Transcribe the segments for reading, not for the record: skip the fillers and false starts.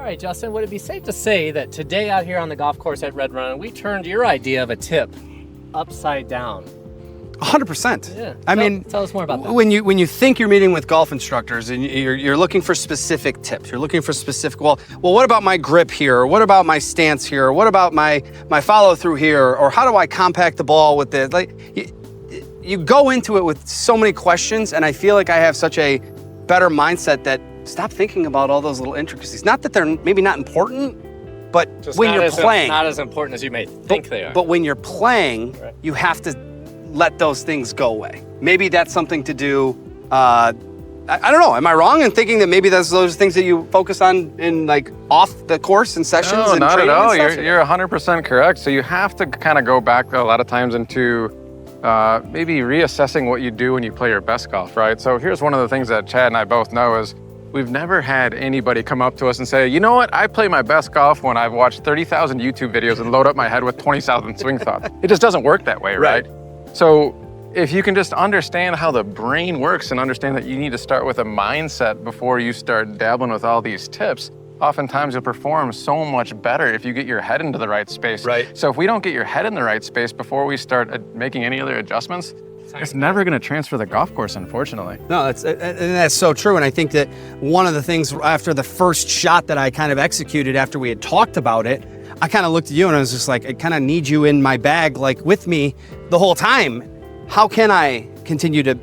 right, Justin, would it be safe to say that today out here on the golf course at Red Run, we turned your idea of a tip upside down? 100%. Yeah. I mean, tell us more about that. When you think you're meeting with golf instructors and you're looking for specific tips, you're looking for specific, well, what about my grip here? Or what about my stance here? Or what about my follow through here? Or how do I compact the ball with this? Like, you go into it with so many questions, and I feel like I have such a better mindset that stop thinking about all those little intricacies. Not that they're maybe not important, but Just when you're playing, not as important as you may think they are. But when you're playing, right, you have to let those things go away. Maybe that's something to do. I don't know. Am I wrong in thinking that maybe those are things that you focus on in like off the course and sessions? No, and not at all. and You're 100% correct. So you have to kind of go back a lot of times into maybe reassessing what you do when you play your best golf, right? So here's one of the things that Chad and I both know is we've never had anybody come up to us and say, you know what, I play my best golf when I've watched 30,000 YouTube videos and load up my head with 20,000 swing thoughts. It just doesn't work that way, right? So if you can just understand how the brain works and understand that you need to start with a mindset before you start dabbling with all these tips, oftentimes you'll perform so much better if you get your head into the right space. Right. So if we don't get your head in the right space before we start making any other adjustments, it's never going to transfer the golf course, unfortunately. No, that's so true. And I think that one of the things after the first shot that I kind of executed after we had talked about it, I kind of looked at you and I was just like, I kind of need you in my bag, like with me the whole time. How can I continue to,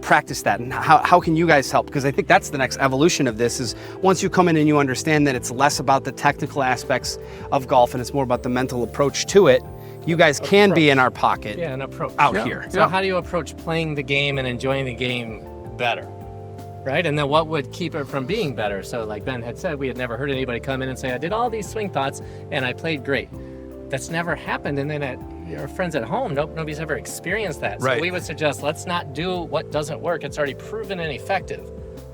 practice that? And how can you guys help? Because I think that's the next evolution of this is once you come in and you understand that it's less about the technical aspects of golf and it's more about the mental approach to it, you guys can be in our pocket. Yeah, an approach. Out here. So how do you approach playing the game and enjoying the game better? Right? And then what would keep it from being better? So like Ben had said, we had never heard anybody come in and say, I did all these swing thoughts and I played great. That's never happened. And then at our friends at home, nobody's ever experienced that. So we would suggest, let's not do what doesn't work. It's already proven ineffective.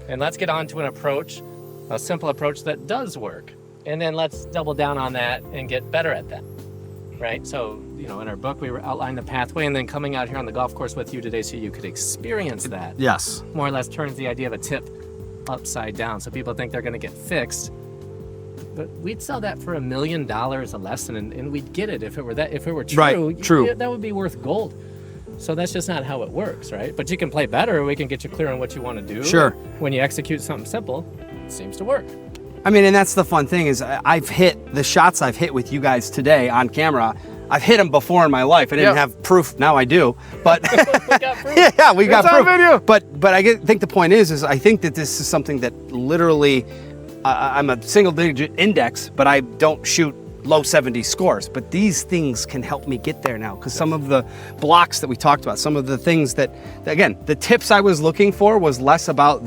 And let's get on to an approach, a simple approach that does work. And then let's double down on that and get better at that. Right? So, in our book, we outlined the pathway, and then coming out here on the golf course with you today so you could experience that. Yes. More or less turns the idea of a tip upside down. So people think they're going to get fixed. But we'd sell that for $1 million a lesson, and we'd get it if it were true. Right, true. That would be worth gold. So that's just not how it works, right? But you can play better. We can get you clear on what you want to do. Sure. When you execute something simple, it seems to work. I mean, and that's the fun thing is I've hit the shots I've hit with you guys today on camera. I've hit them before in my life. I didn't have proof. Now I do. But we got proof. Yeah, we got proof. On video. But I think the point is I think that this is something that literally I'm a single digit index, but I don't shoot low 70 scores. But these things can help me get there now because some of the blocks that we talked about, some of the things that, again, the tips I was looking for was less about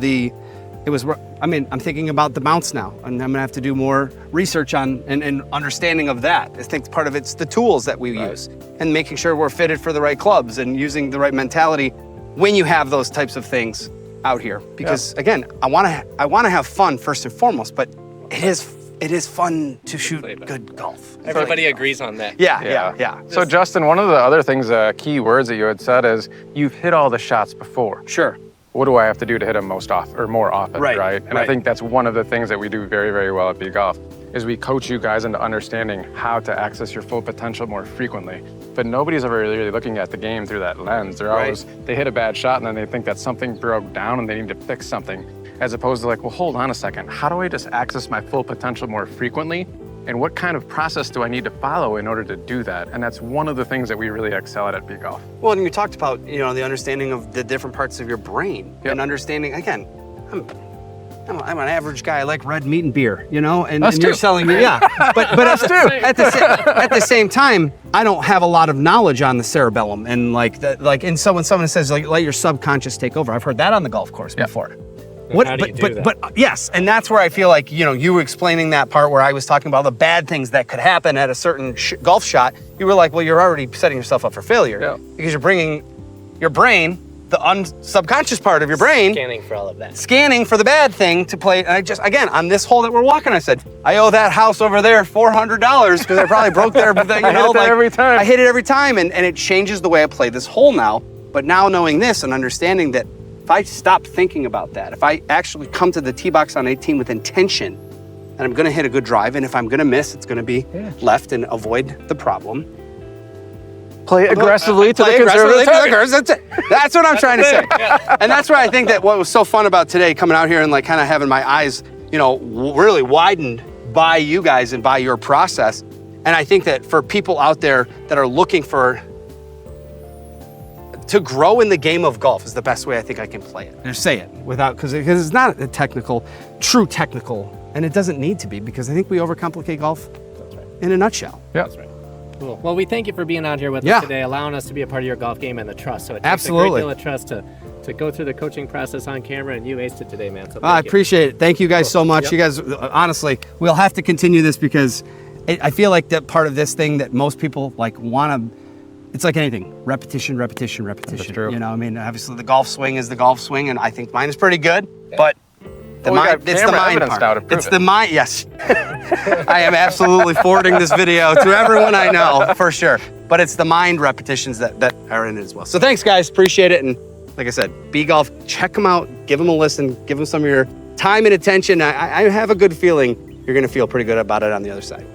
I'm thinking about the bounce now, and I'm gonna have to do more research on and understanding of that. I think part of it's the tools that we use and making sure we're fitted for the right clubs and using the right mentality when you have those types of things out here. Because again, I wanna have fun first and foremost, but it is fun to shoot good golf. Everybody agrees on that. Yeah. So Justin, one of the other things, key words that you had said is you've hit all the shots before. Sure. What do I have to do to hit them more often, right? And I think that's one of the things that we do very, very well at B Golf is we coach you guys into understanding how to access your full potential more frequently. But nobody's ever really looking at the game through that lens. They're always, they hit a bad shot and then they think that something broke down and they need to fix something. As opposed to like, well, hold on a second. How do I just access my full potential more frequently? And what kind of process do I need to follow in order to do that? And that's one of the things that we really excel at B Golf. Well, and you talked about, the understanding of the different parts of your brain and understanding, again, I'm an average guy. I like red meat and beer, and you're selling me, But at the same time, I don't have a lot of knowledge on the cerebellum and when someone says let your subconscious take over. I've heard that on the golf course before. How do you do that? But yes, and that's where I feel like, you were explaining that part where I was talking about the bad things that could happen at a certain golf shot. You were like, well, you're already setting yourself up for failure because you're bringing your brain, the subconscious part of your brain, scanning for all of that, scanning for the bad thing to play. And again, on this hole that we're walking, I said, I owe that house over there $400 because I probably broke there. Every time. I hit it every time, and it changes the way I play this hole now. But now knowing this and understanding that if I stop thinking about that, if I actually come to the tee box on 18 with intention and I'm going to hit a good drive. And if I'm going to miss, it's going to be left and avoid the problem. Play aggressively to the Play aggressively conservative to the target. That's it. That's what I'm trying to say. And that's why I think that what was so fun about today, coming out here and like kind of having my eyes, really widened by you guys and by your process. And I think that for people out there that are looking to grow in the game of golf is the best way I think I can play it. Or say it without, because it's not a true technical, and it doesn't need to be, because I think we overcomplicate golf in a nutshell. Yeah. That's right. Cool. Well, we thank you for being out here with Yeah. us today, allowing us to be a part of your golf game and the trust. So it takes Absolutely. a great deal of trust to go through the coaching process on camera, and you aced it today, man. So I thank you. appreciate it. Thank you guys so much. Yep. You guys, honestly, we'll have to continue this because I feel like that part of this thing that most people like want to, it's like anything, repetition. That's true. Obviously the golf swing is the golf swing, and I think mine is pretty good, but We got it's the camera mind evidence part. now to prove It's it. the mind, yes. I am absolutely forwarding this video to everyone I know, for sure. But it's the mind repetitions that are in it as well. So thanks, guys. Appreciate it. And like I said, B Golf, check them out. Give them a listen. Give them some of your time and attention. I have a good feeling you're going to feel pretty good about it on the other side.